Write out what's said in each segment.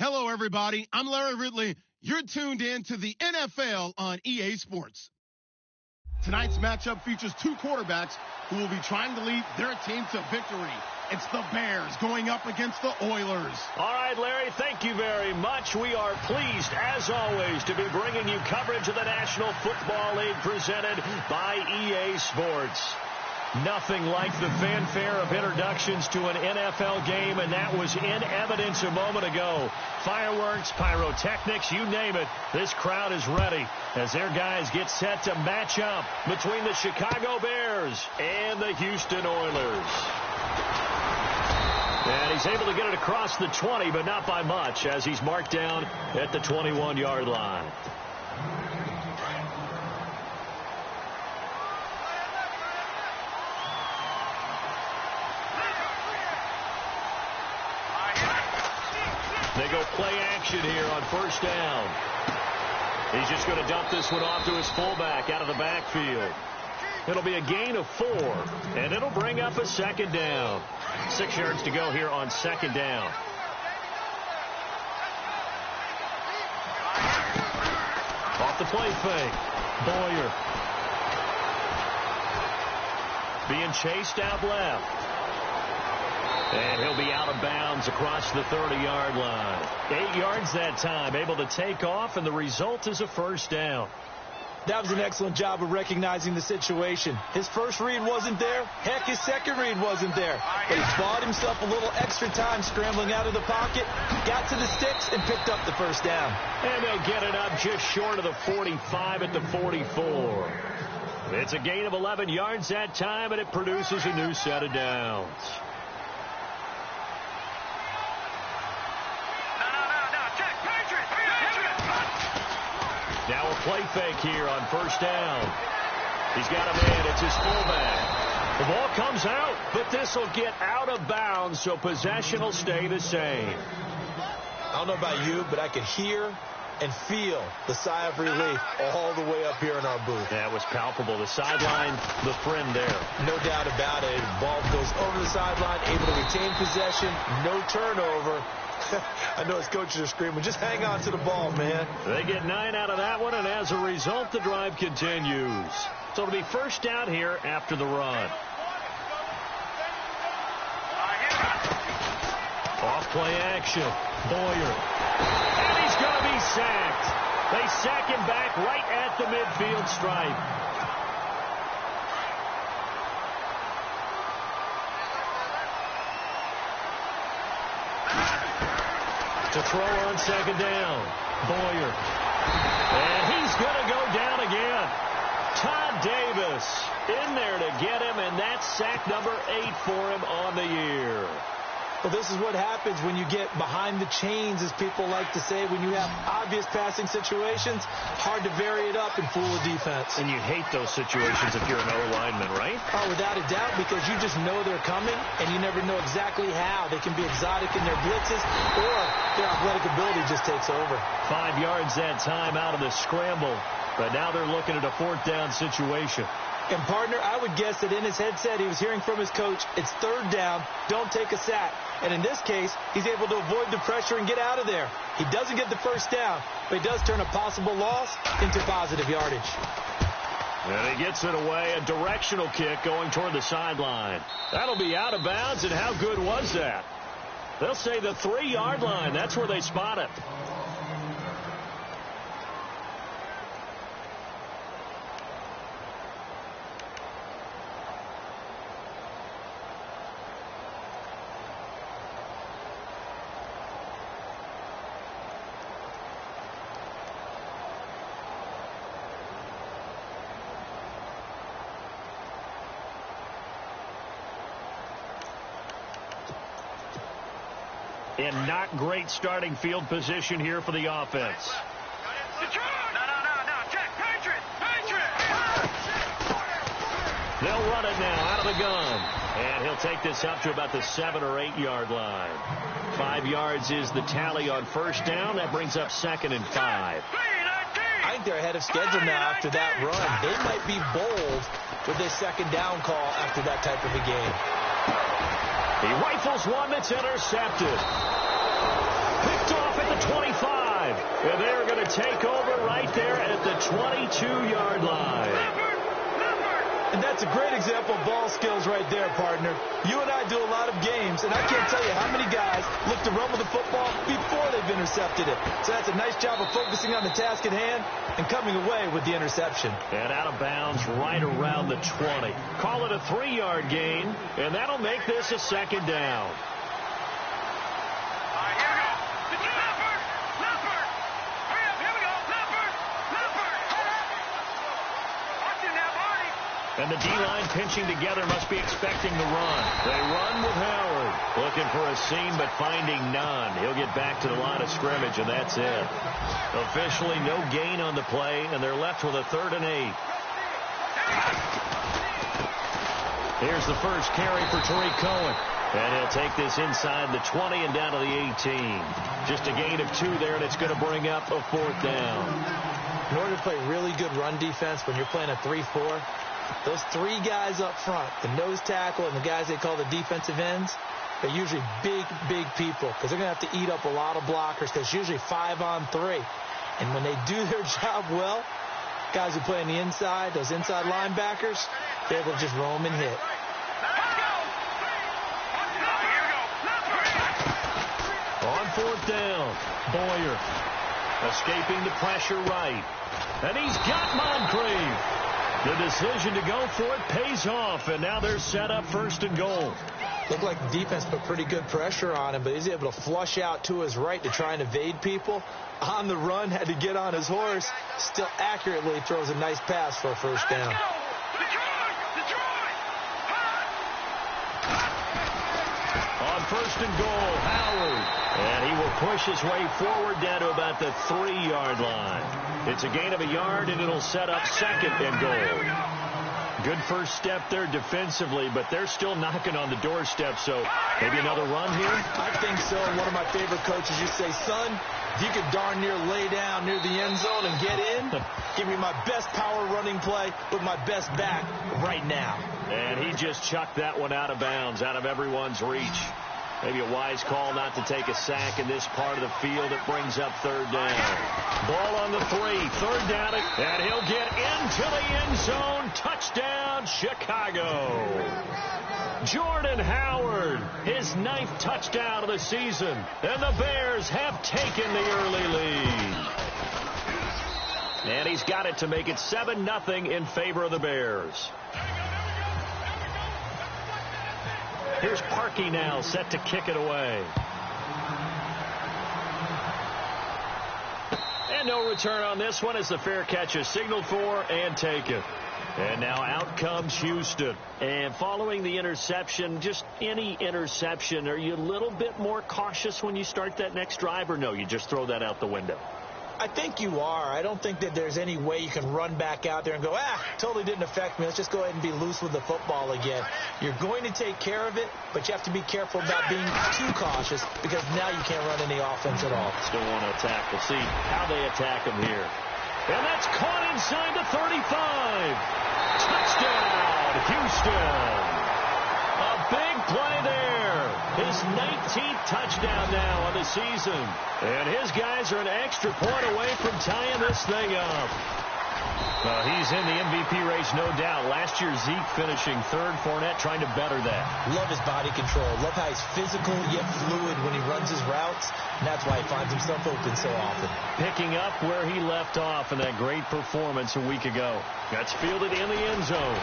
Hello, everybody. I'm Larry Ridley. You're tuned in to the NFL on EA Sports. Tonight's matchup features two quarterbacks who will be trying to lead their team to victory. It's the Bears going up against the Oilers. All right, Larry, thank you very much. We are pleased, as always, to be bringing you coverage of the National Football League presented by EA Sports. Nothing like the fanfare of introductions to an NFL game, and that was in evidence a moment ago. Fireworks, pyrotechnics, you name it. This crowd is ready as their guys get set to match up between the Chicago Bears and the Houston Oilers. And he's able to get it across the 20, but not by much, as he's marked down at the 21-yard line. They go play action here on first down. He's just going to dump this one off to his fullback out of the backfield. It'll be a gain of 4, and it'll bring up a second down. 6 yards to go here on second down. Off the play fake. Boyer. Being chased out left. And he'll be out of bounds across the 30-yard line. 8 yards that time, able to take off, and the result is a first down. That was an excellent job of recognizing the situation. His first read wasn't there. Heck, his second read wasn't there. But he bought himself a little extra time scrambling out of the pocket, got to the sticks, and picked up the first down. And they'll get it up just short of the 45 at the 44. It's a gain of 11 yards that time, and it produces a new set of downs. Now a play fake here on first down. He's got a man. It's his fullback. The ball comes out, but this will get out of bounds, so possession will stay the same. I don't know about you, but I could hear and feel the sigh of relief all the way up here in our booth. That was palpable. The sideline, the friend there. No doubt about it. The ball goes over the sideline, able to retain possession, no turnover. I know his coaches are screaming, just hang on to the ball, man. They get 9 out of that one, and as a result, the drive continues. So it'll be first down here after the run. Off play action. Boyer. And he's going to be sacked. They sack him back right at the midfield stripe. To throw on second down. Boyer. And he's going to go down again. Todd Davis in there to get him, and that's sack number 8 for him on the year. Well, this is what happens when you get behind the chains, as people like to say. When you have obvious passing situations, hard to vary it up and fool a defense. And you hate those situations if you're an O-lineman, right? Oh, without a doubt, because you just know they're coming, and you never know exactly how. They can be exotic in their blitzes, or their athletic ability just takes over. 5 yards that time out of the scramble, but now they're looking at a fourth down situation. And, partner, I would guess that in his headset he was hearing from his coach, it's third down, don't take a sack. And in this case, he's able to avoid the pressure and get out of there. He doesn't get the first down, but he does turn a possible loss into positive yardage. And he gets it away, a directional kick going toward the sideline. That'll be out of bounds, and how good was that? They'll say the 3-yard line. That's where they spot it. And not great starting field position here for the offense. They'll run it now out of the gun. And he'll take this up to about the 7 or 8 yard line. 5 yards is the tally on first down. That brings up 2nd and 5. I think they're ahead of schedule now after that run. They might be bold with their second down call after that type of a game. He rifles one that's intercepted. Picked off at the drive. And they're going to take over right there at the 22-yard line. And that's a great example of ball skills right there, partner. You and I do a lot of games, and I can't tell you how many guys look to run with the football before they've intercepted it. So that's a nice job of focusing on the task at hand and coming away with the interception. And out of bounds right around the 20. Call it a 3-yard gain, and that'll make this a second down. And the D-line pinching together must be expecting the run. They run with Howard. Looking for a seam, but finding none. He'll get back to the line of scrimmage, and that's it. Officially no gain on the play, and they're left with a 3rd and 8. Here's the first carry for Tariq Cohen. And he'll take this inside the 20 and down to the 18. Just a gain of 2 there, and it's going to bring up a 4th down. In order to play really good run defense when you're playing a 3-4, those 3 guys up front, the nose tackle and the guys they call the defensive ends, they're usually big people because they're going to have to eat up a lot of blockers because it's usually 5 on 3. And when they do their job well, guys who play on the inside, those inside linebackers, they're able to just roam and hit. On 4th down, Boyer escaping the pressure right. And he's got Moncrief. The decision to go for it pays off, and now they're set up 1st and goal. Looked like the defense put pretty good pressure on him, but he's able to flush out to his right to try and evade people. On the run, had to get on his horse. Still accurately throws a nice pass for a 1st down. On 1st and goal, Howard. And he will push his way forward down to about the 3-yard line. It's a gain of a yard, and it'll set up 2nd and goal. Good first step there defensively, but they're still knocking on the doorstep, so maybe another run here? I think so. One of my favorite coaches used to say, son, if you could darn near lay down near the end zone and get in, give me my best power running play with my best back right now. And he just chucked that one out of bounds, out of everyone's reach. Maybe a wise call not to take a sack in this part of the field. It brings up 3rd down. Ball on the 3. 3rd down, and he'll get into the end zone. Touchdown, Chicago. Jordan Howard, his 9th touchdown of the season. And the Bears have taken the early lead. And he's got it to make it 7-0 in favor of the Bears. Here's Parkey now, set to kick it away. And no return on this one as the fair catch is signaled for and taken. And now out comes Houston. And following the interception, just any interception, are you a little bit more cautious when you start that next drive, or no, you just throw that out the window? I think you are. I don't think that there's any way you can run back out there and go, totally didn't affect me. Let's just go ahead and be loose with the football again. You're going to take care of it, but you have to be careful about being too cautious because now you can't run any offense at all. Still want to attack. We'll see how they attack him here. And that's caught inside the 35. Touchdown, Houston. A big play there. His 19th touchdown now on the season. And his guys are an extra point away from tying this thing up. He's in the MVP race, no doubt. Last year, Zeke finishing 3rd. Fournette trying to better that. Love his body control. Love how he's physical yet fluid when he runs his routes. And that's why he finds himself open so often. Picking up where he left off in that great performance a week ago. That's fielded in the end zone.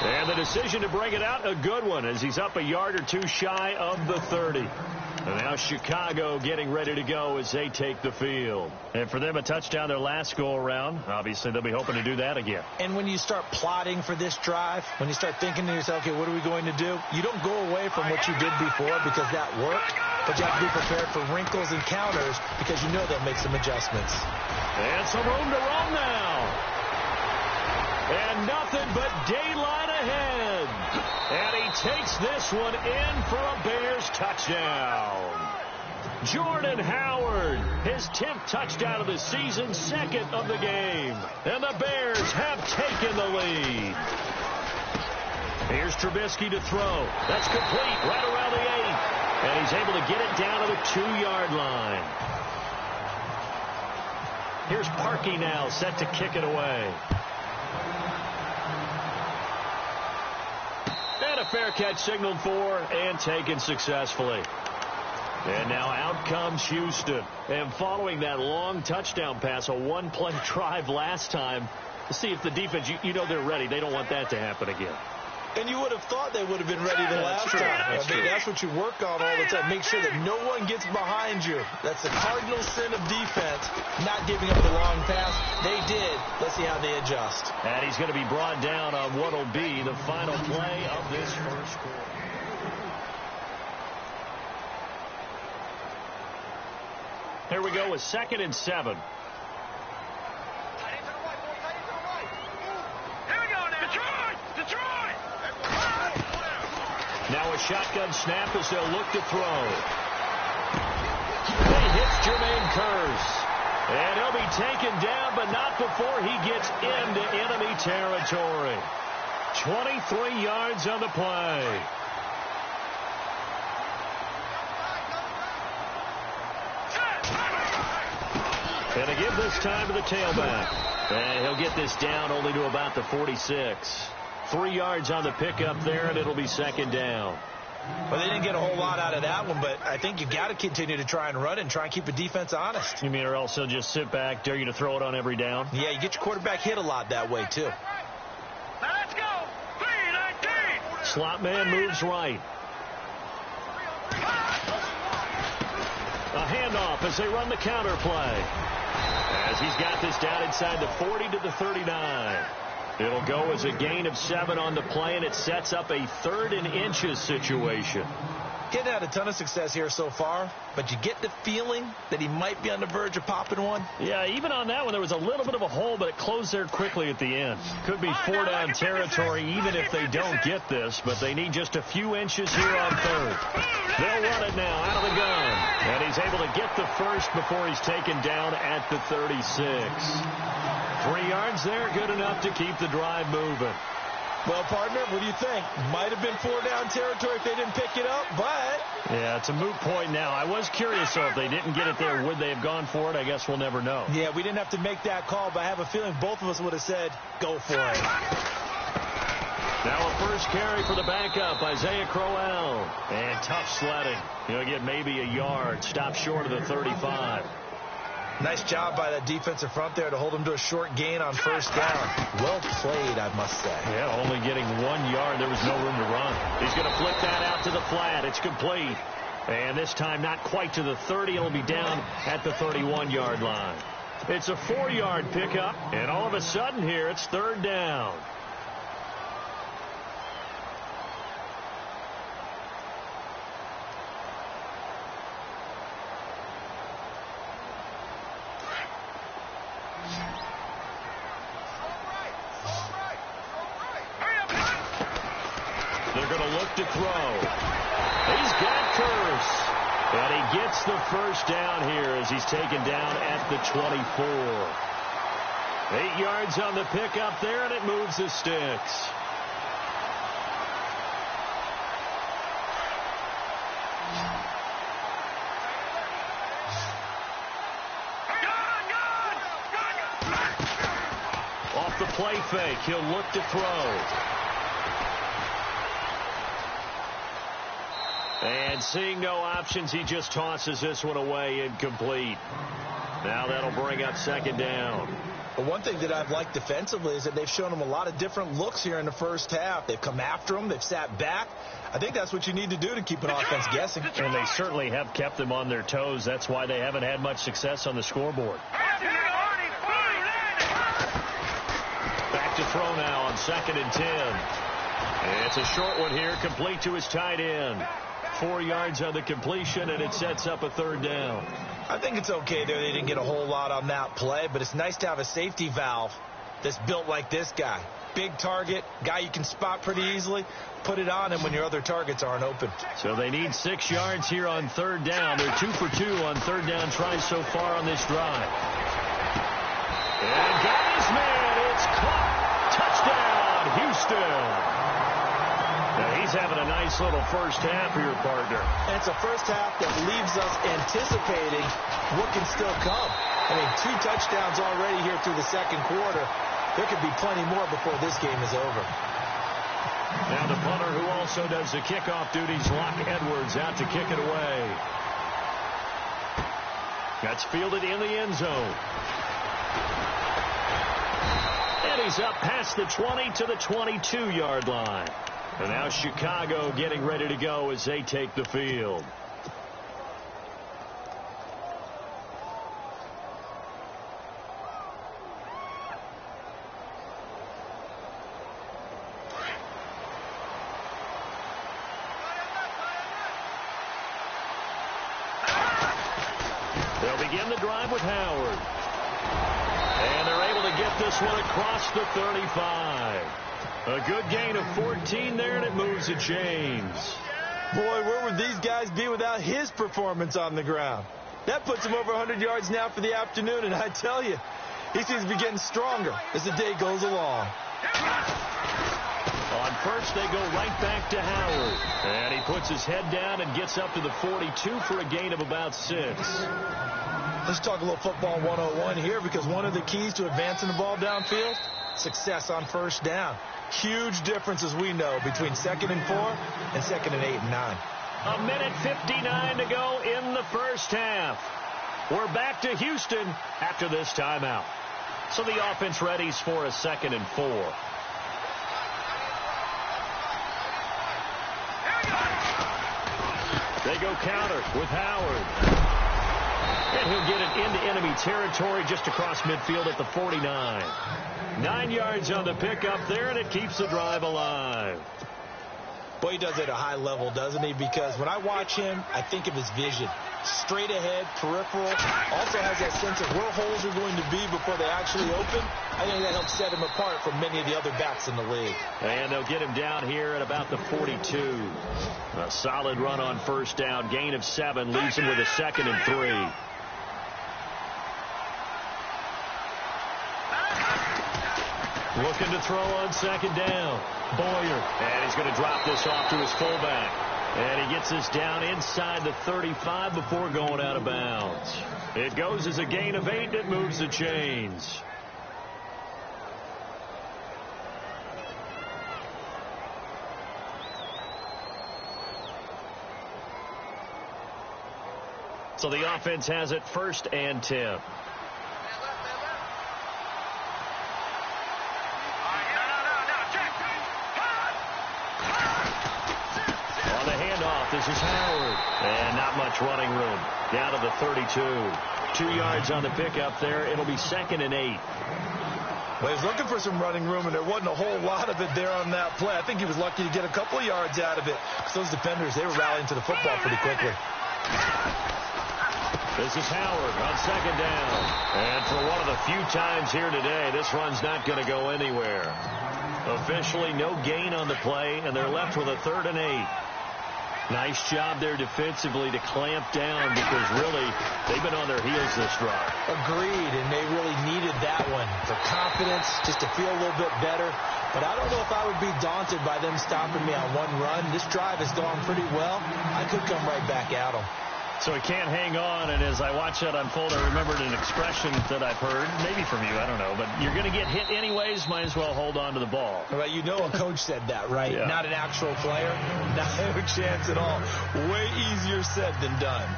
And the decision to bring it out, a good one, as he's up a yard or 2 shy of the 30. And now Chicago getting ready to go as they take the field. And for them, a touchdown their last go-around. Obviously, they'll be hoping to do that again. And when you start plotting for this drive, when you start thinking to yourself, okay, what are we going to do? You don't go away from what you did before because that worked, but you have to be prepared for wrinkles and counters because you know they'll make some adjustments. And some room to roam now. And nothing but daylight ahead. And he takes this one in for a Bears touchdown. Jordan Howard, his 10th touchdown of the season, 2nd of the game. And the Bears have taken the lead. Here's Trubisky to throw. That's complete right around the 8. And he's able to get it down to the 2-yard line. Here's Parkey now, set to kick it away. And a fair catch signaled for and taken successfully. And now out comes Houston. And following that long touchdown pass, a one-play drive last time, to see if the defense, you know they're ready. They don't want that to happen again. And you would have thought they would have been ready the last time. That's what you work on all the time. Make sure that no one gets behind you. That's the cardinal sin of defense, not giving up the long pass. They did. Let's see how they adjust. And he's going to be brought down on what will be the final play of this first quarter. Here we go with 2nd and 7. Now a shotgun snap as they'll look to throw. He hits Jermaine Kearse. And he'll be taken down, but not before he gets into enemy territory. 23 yards on the play. And a give this time to the tailback. And he'll get this down only to about the 46. 3 yards on the pickup there, and it'll be 2nd down. Well, they didn't get a whole lot out of that one, but I think you got to continue to try and run it and try and keep the defense honest. You mean or else they'll just sit back, dare you to throw it on every down? Yeah, you get your quarterback hit a lot that way, too. Now let's go. 3-19. Slot man moves right. A handoff as they run the counter play. As he's got this down inside the 40 to the 39. It'll go as a gain of 7 on the play, and it sets up a 3rd and inches situation. Getting had a ton of success here so far, but you get the feeling that he might be on the verge of popping one. Yeah, even on that one, there was a little bit of a hole, but it closed there quickly at the end. Could be 4-down territory even if they don't get this, but they need just a few inches here on 3rd. They'll run it now out of the gun, and he's able to get the first before he's taken down at the 36. 3 yards there, good enough to keep the drive moving. Well, partner, what do you think? Might have been 4-down territory if they didn't pick it up, but... Yeah, it's a moot point now. I was curious, though, if they didn't get it there, would they have gone for it? I guess we'll never know. Yeah, we didn't have to make that call, but I have a feeling both of us would have said, go for it. Now a first carry for the backup, Isaiah Crowell. And tough sledding. He'll get maybe a yard. Stop short of the 35. Nice job by that defensive front there to hold him to a short gain on 1st down. Well played, I must say. Yeah, only getting 1 yard. There was no room to run. He's going to flip that out to the flat. It's complete. And this time not quite to the 30. It'll be down at the 31-yard line. It's a 4-yard pickup. And all of a sudden here, it's 3rd down. They're going to look to throw. He's got Kearse. And he gets the first down here as he's taken down at the 24. 8 yards on the pickup there, and it moves the sticks. Off the play fake, he'll look to throw. And seeing no options, he just tosses this one away incomplete. Now that'll bring up 2nd down. But one thing that I've liked defensively is that they've shown him a lot of different looks here in the first half. They've come after him. They've sat back. I think that's what you need to do to keep an offense guessing. And they certainly have kept them on their toes. That's why they haven't had much success on the scoreboard. Back to throw now on 2nd and 10. And it's a short one here, complete to his tight end. 4 yards on the completion, and it sets up a 3rd down. I think it's okay there. They didn't get a whole lot on that play, but it's nice to have a safety valve that's built like this guy. Big target, guy you can spot pretty easily. Put it on him when your other targets aren't open. So they need 6 yards here on 3rd down. They're 2 for 2 on 3rd down tries so far on this drive. And got his man. It's caught. Touchdown, Houston. Now he's He's having a nice little first half for your partner. And it's a first half that leaves us anticipating what can still come. I mean, 2 touchdowns already here through the second quarter. There could be plenty more before this game is over. Now the punter, who also does the kickoff duties, Locke Edwards, out to kick it away. That's fielded in the end zone. And he's up past the 20 to the 22-yard line. And now Chicago getting ready to go as they take the field. They'll begin the drive with Howard. And they're able to get this one across the 35. A good gain of 14 there, and it moves to James. Boy, where would these guys be without his performance on the ground? That puts him over 100 yards now for the afternoon, and I tell you, he seems to be getting stronger as the day goes along. On first, they go right back to Howard. And he puts his head down and gets up to the 42 for a gain of about 6. Let's talk a little football 101 here, because one of the keys to advancing the ball downfield, success on first down. Huge difference, as we know, between 2nd and 4 and 2nd and 8 and 9. A minute 59 to go in the first half. We're back to Houston after this timeout. So the offense readies for a 2nd and 4. They go counter with Howard. And he'll get it into enemy territory just across midfield at the 49. 9 yards on the pickup there, and it keeps the drive alive. Boy, he does it at a high level, doesn't he? Because when I watch him, I think of his vision. Straight ahead, peripheral. Also has that sense of where holes are going to be before they actually open. I think that helps set him apart from many of the other backs in the league. And they'll get him down here at about the 42. A solid run on first down. Gain of 7 leaves him with a 2nd and 3. Looking to throw on 2nd down. Boyer. And he's going to drop this off to his fullback. And he gets this down inside the 35 before going out of bounds. It goes as a gain of 8. It moves the chains. So the offense has it 1st and 10. This is Howard. And not much running room. Down to the 32. 2 yards on the pickup there. It'll be 2nd and 8. Well, he was looking for some running room, and there wasn't a whole lot of it there on that play. I think he was lucky to get a couple of yards out of it, because those defenders, they were rallying to the football pretty quickly. This is Howard on 2nd down. And for one of the few times here today, this run's not going to go anywhere. Officially no gain on the play, and they're left with a 3rd and 8. Nice job there defensively to clamp down, because really they've been on their heels this drive. Agreed, and they really needed that one for confidence, just to feel a little bit better. But I don't know if I would be daunted by them stopping me on one run. This drive has gone pretty well. I could come right back at them. So he can't hang on, and as I watch that unfold, I remembered an expression that I've heard, maybe from you, I don't know, but you're going to get hit anyways, might as well hold on to the ball. Well, you know a coach said that, right? Yeah. Not an actual player. Not a chance at all. Way easier said than done.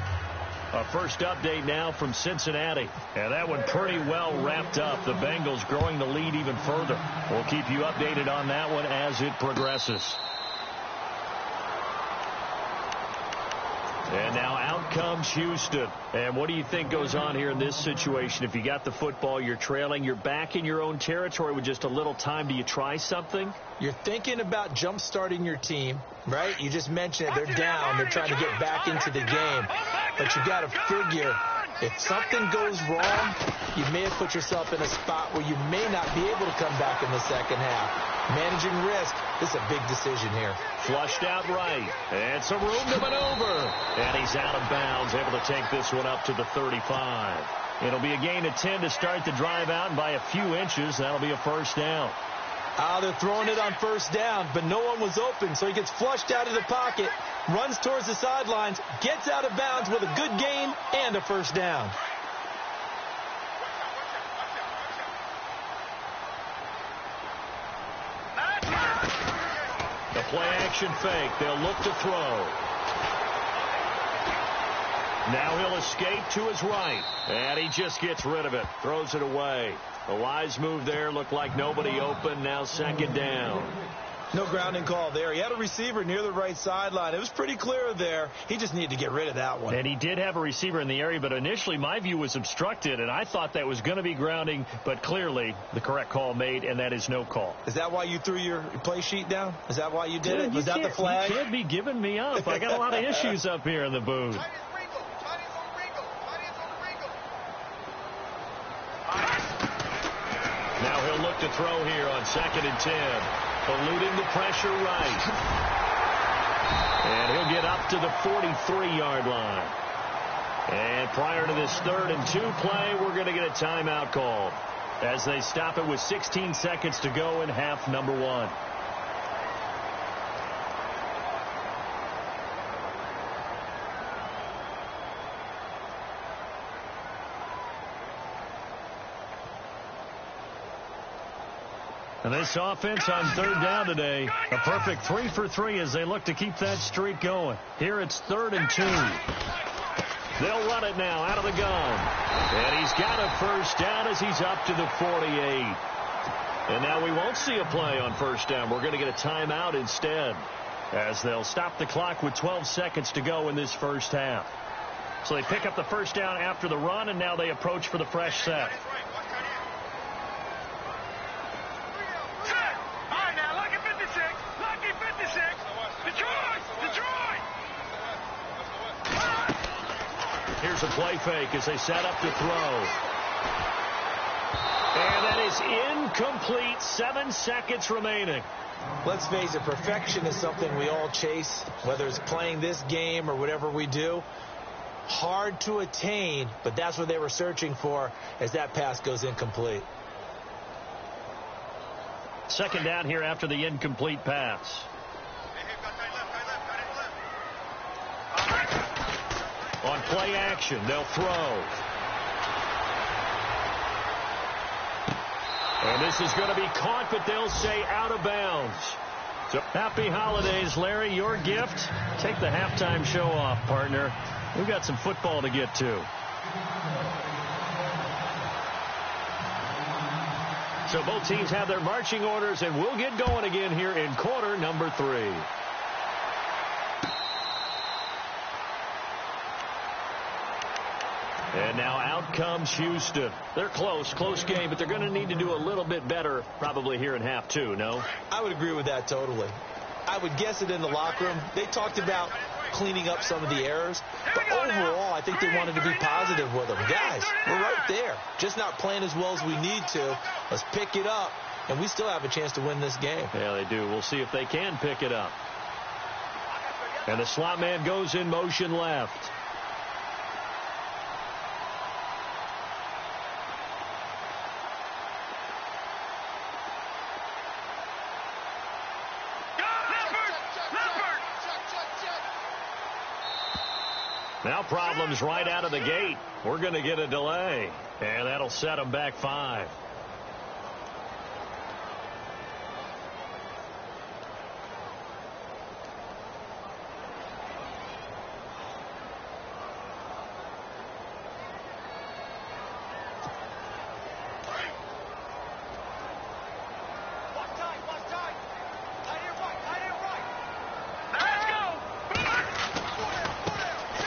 A first update now from Cincinnati. And that one pretty well wrapped up. The Bengals growing the lead even further. We'll keep you updated on that one as it progresses. And now out comes Houston. And what do you think goes on here in this situation? If you got the football, you're trailing, you're back in your own territory with just a little time. Do you try something? You're thinking about jump-starting your team, right? You just mentioned it. They're down. They're trying to get back into the game. But you got to figure, if something goes wrong, you may have put yourself in a spot where you may not be able to come back in the second half. Managing risk, this is a big decision here. Flushed out right. And some room to maneuver. And he's out of bounds, able to take this one up to the 35. It'll be a gain of 10 to start the drive out, and by a few inches, that'll be a first down. They're throwing it on first down, but no one was open, so he gets flushed out of the pocket, runs towards the sidelines, gets out of bounds with a good gain and a first down. The play-action fake. They'll look to throw. Now he'll escape to his right. And he just gets rid of it. Throws it away. A wise move there. Looked like nobody open. Now second down. No grounding call there. He had a receiver near the right sideline. It was pretty clear there. He just needed to get rid of that one. And he did have a receiver in the area, but initially my view was obstructed, and I thought that was going to be grounding, but clearly the correct call made, and that is no call. Is that why you threw your play sheet down? Is that why you did it? Was that the flag? You can't be giving me up. I got a lot of issues up here in the booth. Now he'll look to throw here on 2nd and 10. Eluding the pressure right. And he'll get up to the 43-yard line. And prior to this 3rd and 2 play, we're going to get a timeout called as they stop it with 16 seconds to go in half number 1. And this offense on 3rd down today, a perfect 3 for 3 as they look to keep that streak going. Here it's 3rd and 2. They'll run it now out of the gun. And he's got a first down as he's up to the 48. And now we won't see a play on first down. We're going to get a timeout instead as they'll stop the clock with 12 seconds to go in this first half. So they pick up the first down after the run, and now they approach for the fresh set. Here's a play fake as they set up to throw. And that is incomplete. 7 seconds remaining. Let's face it, perfection is something we all chase, whether it's playing this game or whatever we do. Hard to attain, but that's what they were searching for as that pass goes incomplete. 2nd down here after the incomplete pass. On play action, they'll throw. And this is going to be caught, but they'll say out of bounds. So happy holidays, Larry. Your gift, take the halftime show off, partner. We've got some football to get to. So both teams have their marching orders, and we'll get going again here in quarter number 3. And now out comes Houston. They're close game, but they're going to need to do a little bit better probably here in half 2, no? I would agree with that totally. I would guess it in the locker room. They talked about cleaning up some of the errors, but overall I think they wanted to be positive with them. Guys, we're right there, just not playing as well as we need to. Let's pick it up, and we still have a chance to win this game. Yeah, they do. We'll see if they can pick it up. And the slot man goes in motion left. Now problems right out of the gate. We're going to get a delay, and that'll set them back 5.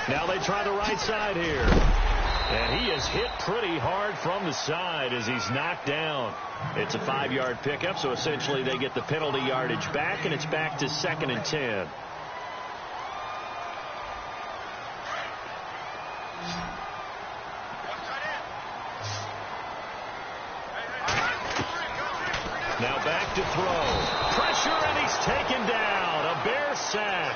Now they try the right side here. And he is hit pretty hard from the side as he's knocked down. It's a 5-yard pickup, so essentially they get the penalty yardage back, and it's back to 2nd and 10. Now back to throw. Pressure, and he's taken down. A Bear sack.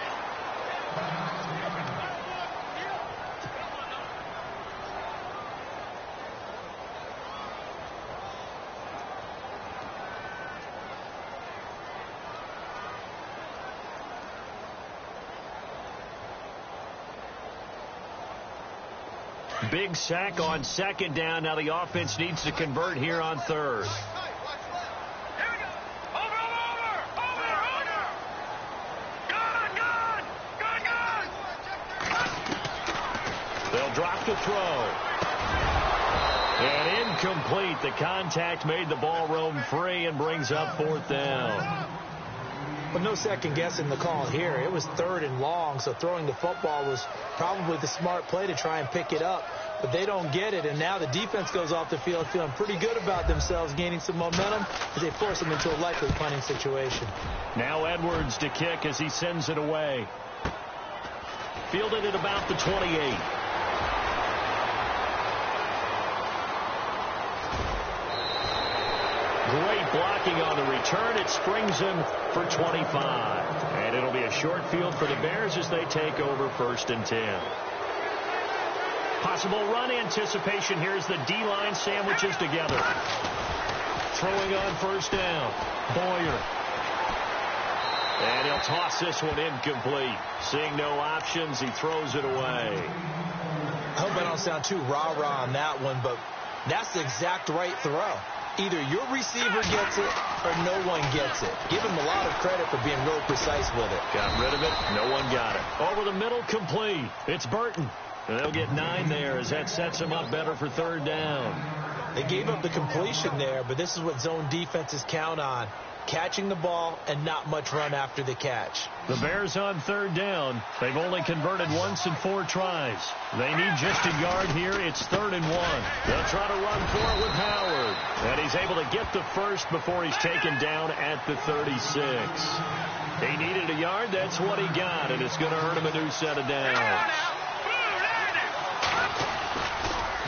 Big sack on second down. Now the offense needs to convert here on third. They'll drop the throw. And incomplete. The contact made the ball roam free and brings up fourth down. But no second guessing the call here. It was third and long, so throwing the football was probably the smart play to try and pick it up. But they don't get it, and now the defense goes off the field feeling pretty good about themselves, gaining some momentum as they force them into a likely punting situation. Now Edwards to kick as he sends it away. Fielded at about the 28. Great blocking on the return. It springs him for 25. And it'll be a short field for the Bears as they take over 1st and 10. Possible run anticipation. Here's the D-line sandwiches together. Throwing on 1st down. Boyer. And he'll toss this one incomplete. Seeing no options, he throws it away. I hope I don't sound too rah-rah on that one, but that's the exact right throw. Either your receiver gets it or no one gets it. Give him a lot of credit for being real precise with it. Got rid of it. No one got it. Over the middle, complete. It's Burton. And they'll get 9 there as that sets him up better for 3rd down. They gave up the completion there, but this is what zone defenses count on. Catching the ball and not much run after the catch. The Bears on 3rd down. They've only converted once in 4 tries. They need just a yard here. It's 3rd and 1. They'll try to run for it with Howard. And he's able to get the first before he's taken down at the 36. He needed a yard. That's what he got. And it's going to earn him a new set of downs.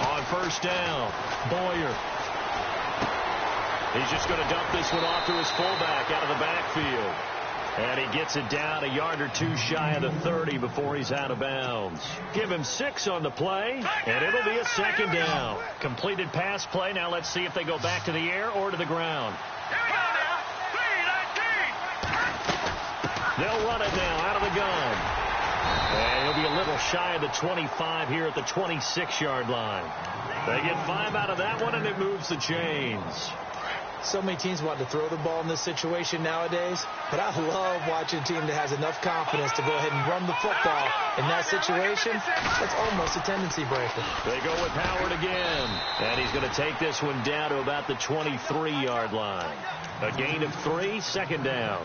On 1st down, Boyer. He's just going to dump this one off to his fullback out of the backfield. And he gets it down a yard or 2 shy of the 30 before he's out of bounds. Give him 6 on the play, and it'll be a 2nd down. Completed pass play. Now let's see if they go back to the air or to the ground. They'll run it now out of the gun. And he'll be a little shy of the 25 here at the 26-yard line. They get 5 out of that one, and it moves the chains. So many teams want to throw the ball in this situation nowadays, but I love watching a team that has enough confidence to go ahead and run the football. In that situation, that's almost a tendency breaker. They go with Howard again, and he's going to take this one down to about the 23-yard line. A gain of 3, 2nd down.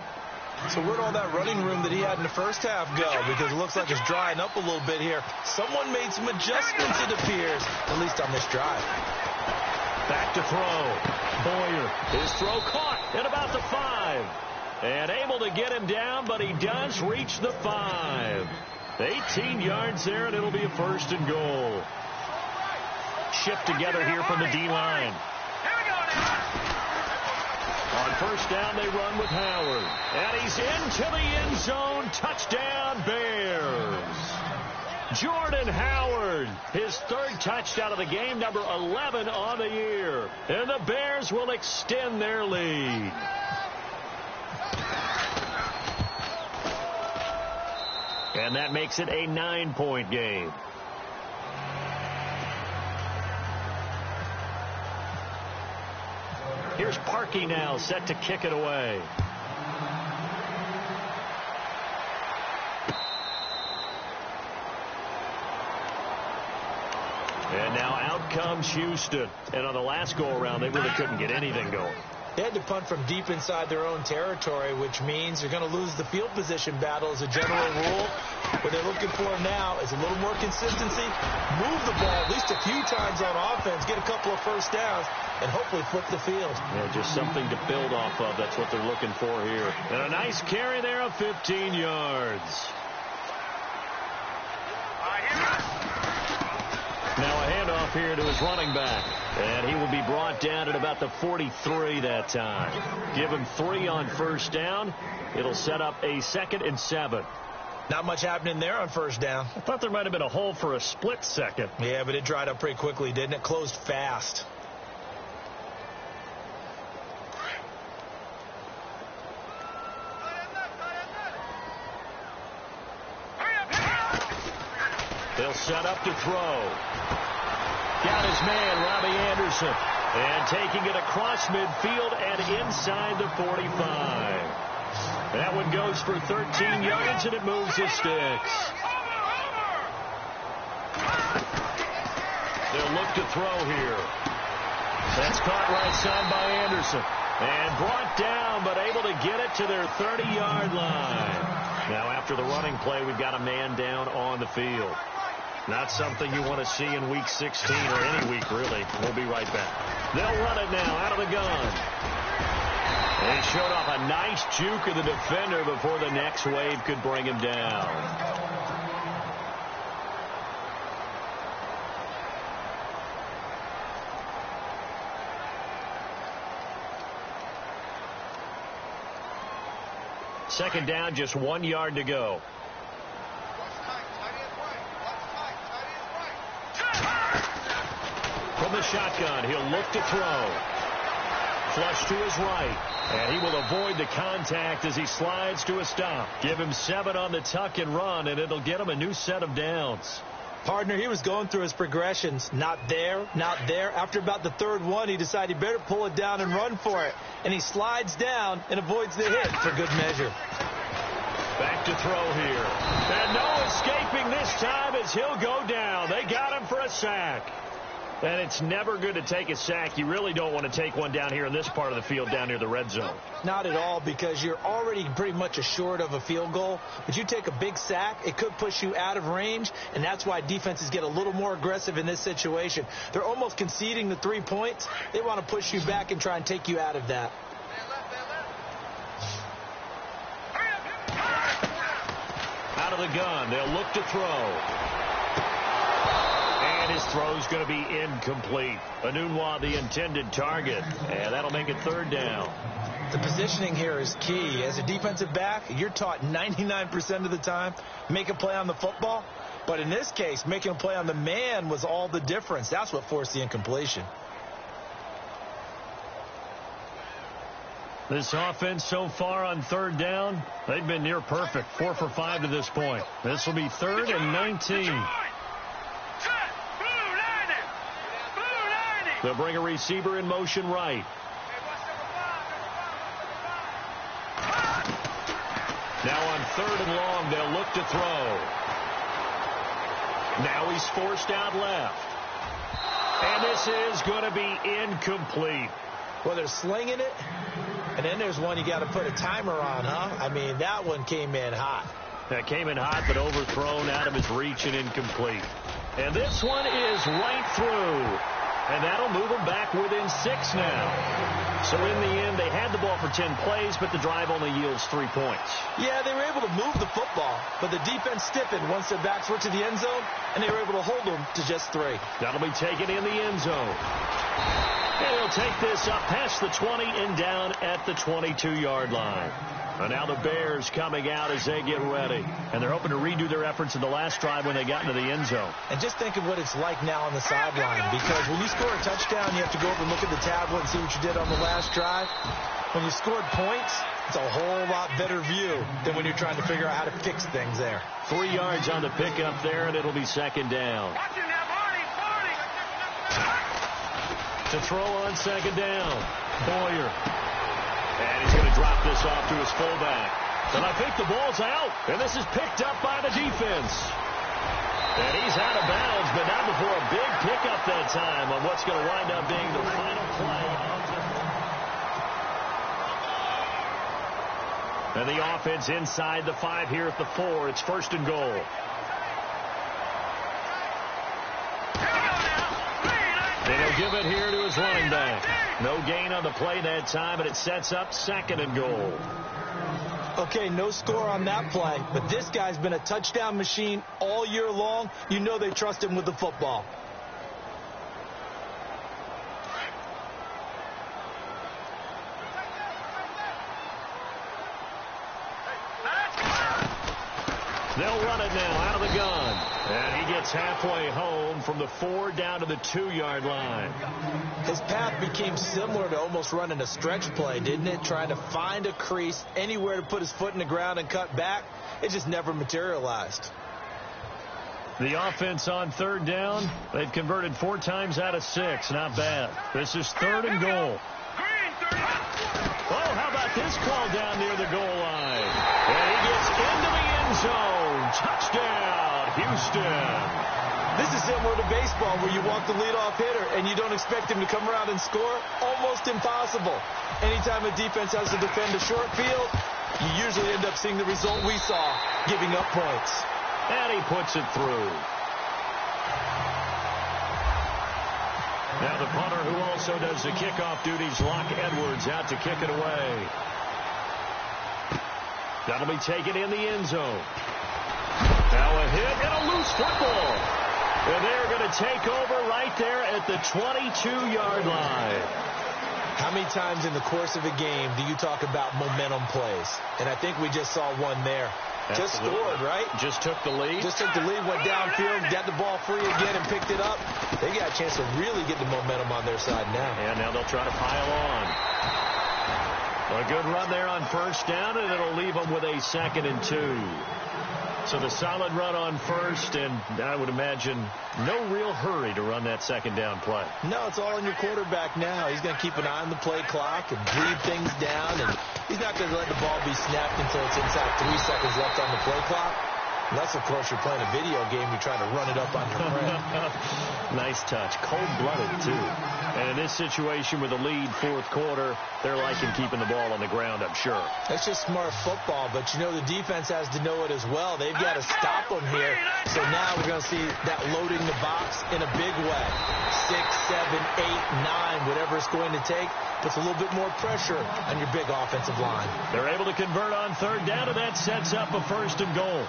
So where'd all that running room that he had in the first half go? Because it looks like it's drying up a little bit here. Someone made some adjustments, it appears, at least on this drive. Back to throw. Boyer, his throw caught at about the 5. And able to get him down, but he does reach the 5. 18 yards there, and it'll be a 1st and goal. Shift together here from the D-line. On 1st down, they run with Howard. And he's into the end zone. Touchdown, Bears. Jordan Howard, his 3rd touchdown of the game, number 11 on the year. And the Bears will extend their lead. And that makes it a 9-point game. Here's Parkey now, set to kick it away. And now out comes Houston. And on the last go-around, they really couldn't get anything going. They had to punt from deep inside their own territory, which means they're going to lose the field position battle as a general rule. What they're looking for now is a little more consistency, move the ball at least a few times on offense, get a couple of 1st downs, and hopefully flip the field. Yeah, just something to build off of. That's what they're looking for here. And a nice carry there of 15 yards. Now a handoff here to his running back. And he will be brought down at about the 43 that time. Give him 3 on 1st down. It'll set up a 2nd and 7. Not much happening there on 1st down. I thought there might have been a hole for a split second. Yeah, but it dried up pretty quickly, didn't it? Closed fast. They'll set up to throw. Got his man, Robbie Anderson. And taking it across midfield and inside the 45. That one goes for 13 yards, and it moves the sticks. They'll look to throw here. That's caught right side by Anderson. And brought down, but able to get it to their 30-yard line. Now, after the running play, we've got a man down on the field. Not something you want to see in Week 16 or any week, really. We'll be right back. They'll run it now out of the gun. And he showed off a nice juke of the defender before the next wave could bring him down. Second down, just 1 yard to go. From the shotgun, he'll look to throw. Flush to his right. And he will avoid the contact as he slides to a stop. Give him 7 on the tuck and run, and it'll get him a new set of downs. Partner, he was going through his progressions. Not there, not there. After about the third one, he decided he better pull it down and run for it. And he slides down and avoids the hit for good measure. Back to throw here. And no escaping this time as he'll go down. They got him for a sack. And it's never good to take a sack. You really don't want to take one down here in this part of the field down near the red zone. Not at all, because you're already pretty much assured of a field goal. But you take a big sack, it could push you out of range, and that's why defenses get a little more aggressive in this situation. They're almost conceding the 3 points. They want to push you back and try and take you out of that. Out of the gun, they'll look to throw. His throw's going to be incomplete. Anunwa, the intended target, and that'll make it third down. The positioning here is key. As a defensive back, you're taught 99% of the time, make a play on the football. But in this case, making a play on the man was all the difference. That's what forced the incompletion. This offense so far on third down, they've been near perfect. 4 for 5 to this point. This will be third and 19. They'll bring a receiver in motion right. Now on third and long, they'll look to throw. Now he's forced out left. And this is going to be incomplete. Well, they're slinging it, and then there's one you got to put a timer on, huh? I mean, that one came in hot. That came in hot, but overthrown, out of his reach and incomplete. And this one is right through. And that'll move them back within 6 now. So in the end, they had the ball for 10 plays, but the drive only yields 3 points. Yeah, they were able to move the football, but the defense stiffened once their backs were to the end zone, and they were able to hold them to just 3. That'll be taken in the end zone. And they'll take this up past the 20 and down at the 22-yard line. And now the Bears coming out as they get ready. And they're hoping to redo their efforts in the last drive when they got into the end zone. And just think of what it's like now on the sideline. Because when you score a touchdown, you have to go over and look at the tablet and see what you did on the last drive. When you scored points, it's a whole lot better view than when you're trying to figure out how to fix things there. 3 yards on the pickup there, and it'll be second down. To throw on second down. Boyer. And he's going to drop this off to his fullback. And I think the ball's out. And this is picked up by the defense. And he's out of bounds, but not before a big pickup that time on what's going to wind up being the final play. And the offense inside the 5 here at the 4. It's first and goal. And he'll give it here to his running back. No gain on the play that time, and it sets up second and goal. Okay, no score on that play, but this guy's been a touchdown machine all year long. You know they trust him with the football. They'll run it now out of the gun. And he gets halfway home from the 4 down to the 2-yard line. His path became similar to almost running a stretch play, didn't it? Trying to find a crease, anywhere to put his foot in the ground and cut back. It just never materialized. The offense on third down, they've converted 4 times out of 6. Not bad. This is 3rd and goal. Oh, how about this call down near the goal line? And he gets into the end zone. Touchdown, Houston. This is similar to baseball where you walk the leadoff hitter and you don't expect him to come around and score. Almost impossible. Anytime a defense has to defend a short field, you usually end up seeing the result we saw, giving up points. And he puts it through. Now the punter, who also does the kickoff duties, Locke Edwards, out to kick it away. That'll be taken in the end zone. Now a hit and a loose football. And they're going to take over right there at the 22-yard line. How many times in the course of a game do you talk about momentum plays? And I think we just saw one there. Absolutely. Just scored, right? Just took the lead. Just took the lead, went downfield, got the ball free again, and picked it up. They got a chance to really get the momentum on their side now. And now they'll try to pile on. A good run there on first down, and it'll leave them with a 2nd and 2. So the solid run on first, and I would imagine no real hurry to run that 2nd down play. No, it's all on your quarterback now. He's going to keep an eye on the play clock and breathe things down, and he's not going to let the ball be snapped until it's inside 3 seconds left on the play clock. Unless, of course, you're playing a video game, you're trying to run it up on your friend. Nice touch. Cold-blooded, too. And in this situation with a lead 4th quarter, they're liking keeping the ball on the ground, I'm sure. That's just smart football, but, you know, the defense has to know it as well. They've got to stop them here. So now we're going to see that loading the box in a big way. 6, 7, 8, 9, whatever it's going to take, puts a little bit more pressure on your big offensive line. They're able to convert on 3rd down, and that sets up a 1st and goal.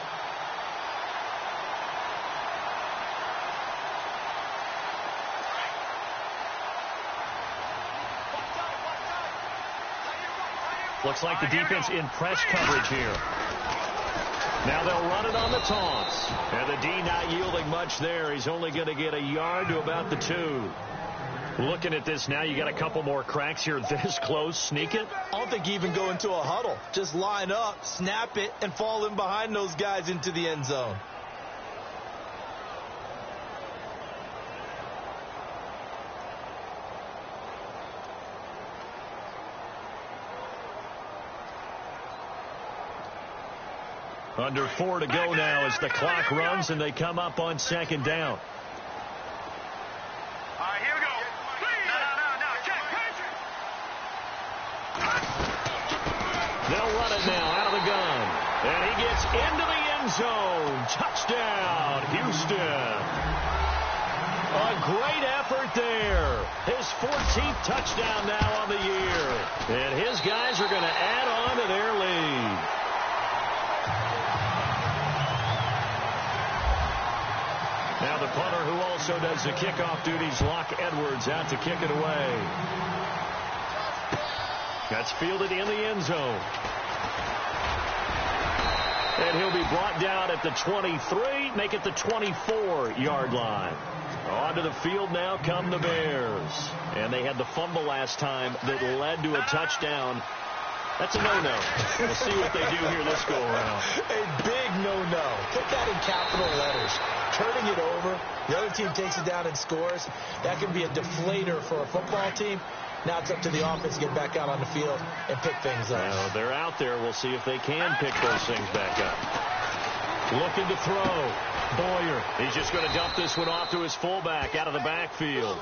Looks like the defense in press coverage here. Now they'll run it on the toss. And the D not yielding much there. He's only going to get a yard to about the 2. Looking at this now, you got a couple more cracks here this close. Sneak it? I don't think you even go into a huddle. Just line up, snap it, and fall in behind those guys into the end zone. Under 4 to go now as the clock runs and they come up on 2nd down. All right, here we go. No, check. They'll run it now out of the gun. And he gets into the end zone. Touchdown, Houston. A great effort there. His 14th touchdown now on the year. And his guys are going to add on to their lead. Now the punter, who also does the kickoff duties, Locke Edwards, out to kick it away. That's fielded in the end zone. And he'll be brought down at the 23, make it the 24-yard line. Onto the field now come the Bears. And they had the fumble last time that led to a touchdown. That's a no-no. We'll see what they do here this go-around. A big no-no. Put that in capital letters. Turning it over. The other team takes it down and scores. That can be a deflator for a football team. Now it's up to the offense to get back out on the field and pick things up. Well, they're out there. We'll see if they can pick those things back up. Looking to throw. Boyer. He's just going to dump this one off to his fullback out of the backfield.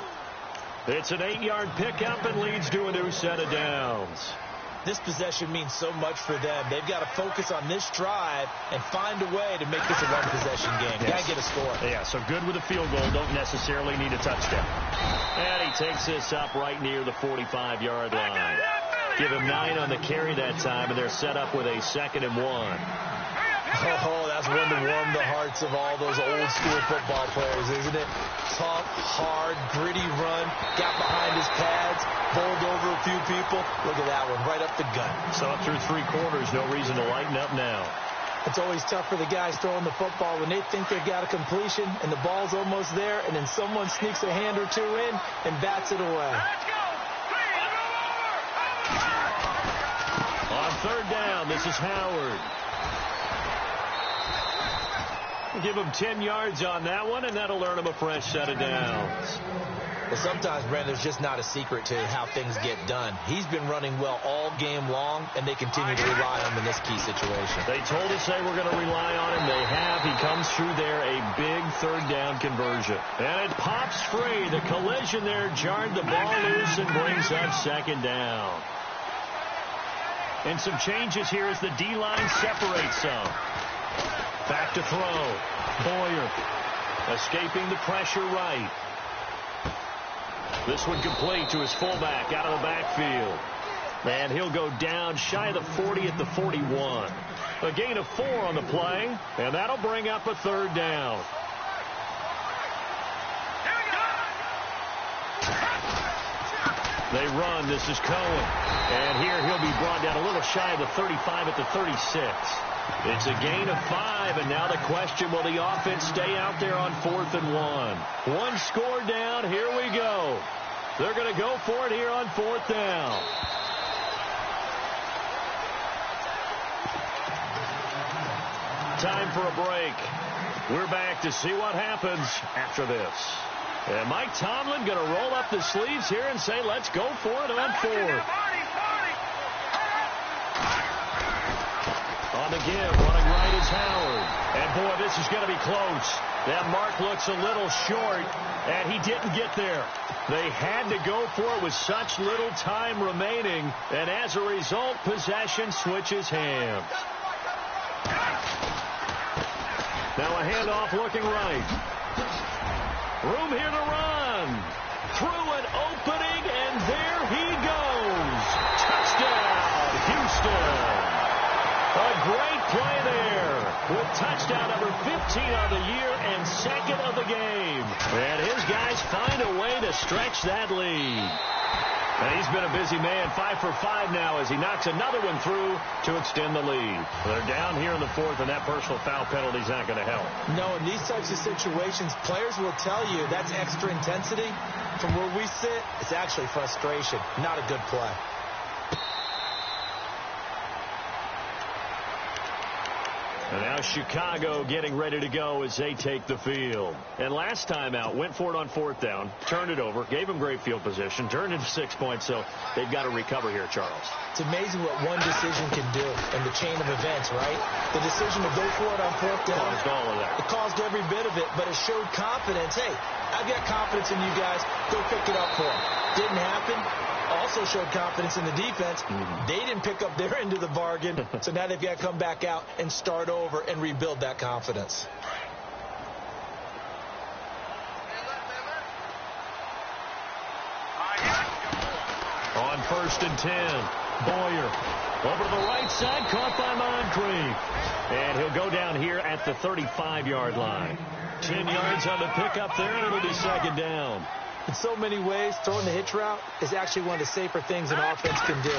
It's an 8-yard pickup and leads to a new set of downs. This possession means so much for them. They've got to focus on this drive and find a way to make this a one-possession game. Yes. Got to get a score. Yeah, so good with a field goal. Don't necessarily need a touchdown. And he takes this up right near the 45-yard line. Give him 9 on the carry that time, and they're set up with a 2nd and 1. Oh, that's one to warm the hearts of all those old-school football players, isn't it? Tough, hard, gritty run, got behind his pads, bowled over a few people. Look at that one, right up the gut. So up through 3 quarters, no reason to lighten up now. It's always tough for the guys throwing the football when they think they've got a completion and the ball's almost there, and then someone sneaks a hand or two in and bats it away. On 3rd down, this is Howard. Give him 10 yards on that one, and that'll earn him a fresh set of downs. Well, sometimes, Brent, there's just not a secret to how things get done. He's been running well all game long, and they continue to rely on him in this key situation. They told us they were going to rely on him. They have. He comes through there, a big third down conversion. And it pops free. The collision there jarred the ball loose and brings up second down. And some changes here as the D-line separates some. Back to throw. Boyer escaping the pressure right. This one complete to his fullback out of the backfield. And he'll go down shy of the 40 at the 41. A gain of 4 on the play, and that'll bring up a third down. They run. This is Cohen. And here he'll be brought down a little shy of the 35 at the 36. It's a gain of 5, and now the question, will the offense stay out there on 4th and 1? One score down. Here we go. They're going to go for it here on 4th down. Time for a break. We're back to see what happens after this. And Mike Tomlin going to roll up the sleeves here and say, let's go for it on 4th. On the give, running right is Howard. And, boy, this is going to be close. That mark looks a little short, and he didn't get there. They had to go for it with such little time remaining, and as a result, possession switches hands. Now a handoff looking right. Room here to run. Through an opening, and there he goes. Touchdown, Houston. A great play there with touchdown number 15 on the year and second of the game. And his guys find a way to stretch that lead. And he's been a busy man, 5 for 5 now as he knocks another one through to extend the lead. They're down here in the 4th, and that personal foul penalty is not going to help. No, in these types of situations, players will tell you that's extra intensity. From where we sit, it's actually frustration, not a good play. And now Chicago getting ready to go as they take the field. And last time out, went for it on 4th down, turned it over, gave them great field position, turned into 6 points, so they've got to recover here, Charles. It's amazing what one decision can do in the chain of events, right? The decision to go for it on 4th down. Caused all of that. It caused every bit of it, but it showed confidence. Hey, I've got confidence in you guys. Go pick it up for them. Didn't happen. Also showed confidence in the defense. They didn't pick up their end of the bargain, so now they've got to come back out and start over and rebuild that confidence. On 1st and 10, Boyer over to the right side, caught by Moncrief. And he'll go down here at the 35-yard line. 10 yards on the pickup there, and it'll be second down. In so many ways, throwing the hitch route is actually one of the safer things an offense can do.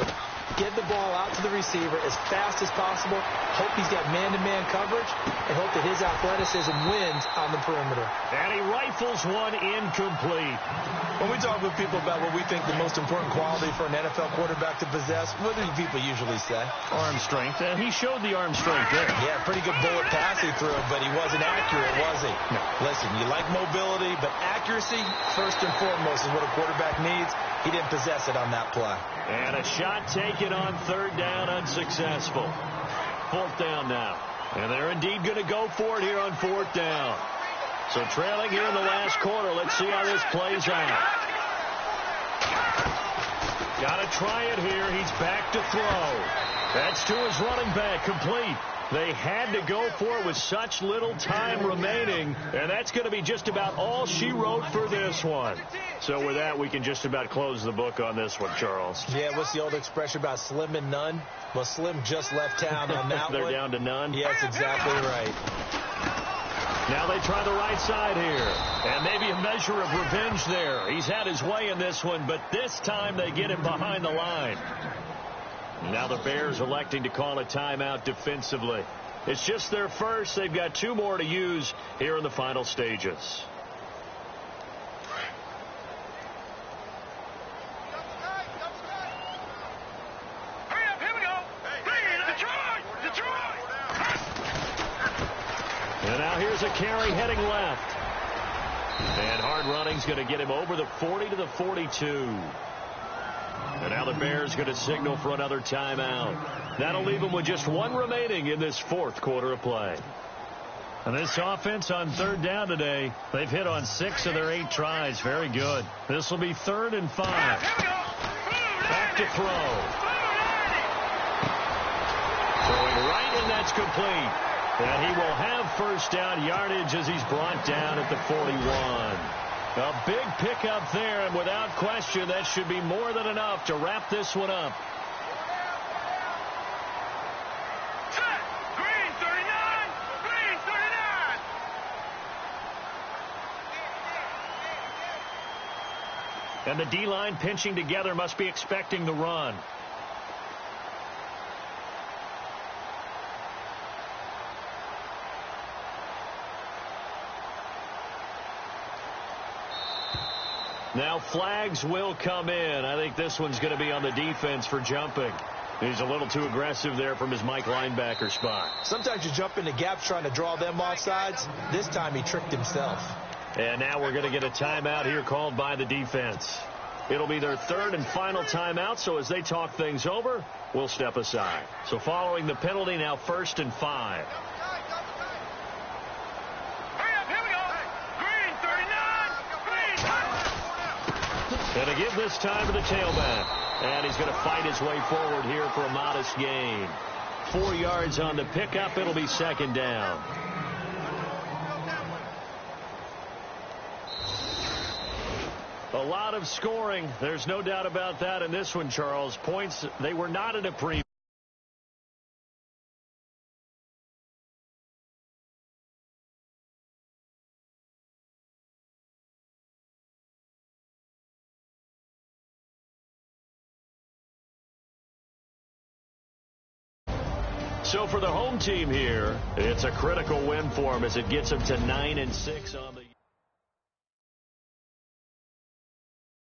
Get the ball out to the receiver as fast as possible, hope he's got man-to-man coverage, and hope that his athleticism wins on the perimeter. And he rifles one incomplete. When we talk with people about what we think the most important quality for an NFL quarterback to possess, what do people usually say? Arm strength. And he showed the arm strength there. Yeah, pretty good bullet pass he threw, but he wasn't accurate, was he? No. Listen, you like mobility, but accuracy, first and foremost, is what a quarterback needs. He didn't possess it on that play. And a shot taken on 3rd down, unsuccessful. 4th down now. And they're indeed going to go for it here on 4th down. So trailing here in the last quarter. Let's see how this plays out. Got to try it here. He's back to throw. That's to his running back, complete. They had to go for it with such little time remaining, and that's going to be just about all she wrote for this one. So with that, we can just about close the book on this one, Charles. Yeah, what's the old expression about slim and none? Well, Slim just left town on that They're one. down to none? Yes, exactly right. Now they try the right side here, and maybe a measure of revenge there. He's had his way in this one, but this time they get him behind the line. Now the Bears electing to call a timeout defensively. It's just their first. They've got 2 more to use here in the final stages. Here we go. Detroit. And now here's There's a carry heading left. And hard running's going to get him over the 40 to the 42. And now the Bears going to signal for another timeout. That'll leave them with just one remaining in this fourth quarter of play. And this offense on third down today, they've hit on 6 of their 8 tries. Very good. This will be 3rd and 5. Back to throw. Throwing right, and that's complete. And he will have first down yardage as he's brought down at the 41. A big pickup there, and without question, that should be more than enough to wrap this one up. Green 39! Green 39! And the D-line pinching together must be expecting the run. Now flags will come in. I think this one's going to be on the defense for jumping. He's a little too aggressive there from his Mike linebacker spot. Sometimes you jump into gaps trying to draw them off sides. This time he tricked himself. And now we're going to get a timeout here called by the defense. It'll be their 3rd and final timeout, so as they talk things over, we'll step aside. So following the penalty, now 1st and 5. And to give this time to the tailback. And he's going to fight his way forward here for a modest gain. 4 yards on the pickup. It'll be 2nd down. A lot of scoring. There's no doubt about that in this one, Charles. Points, they were not at a premium. So for the home team here, it's a critical win for them as it gets them to 9-6 on the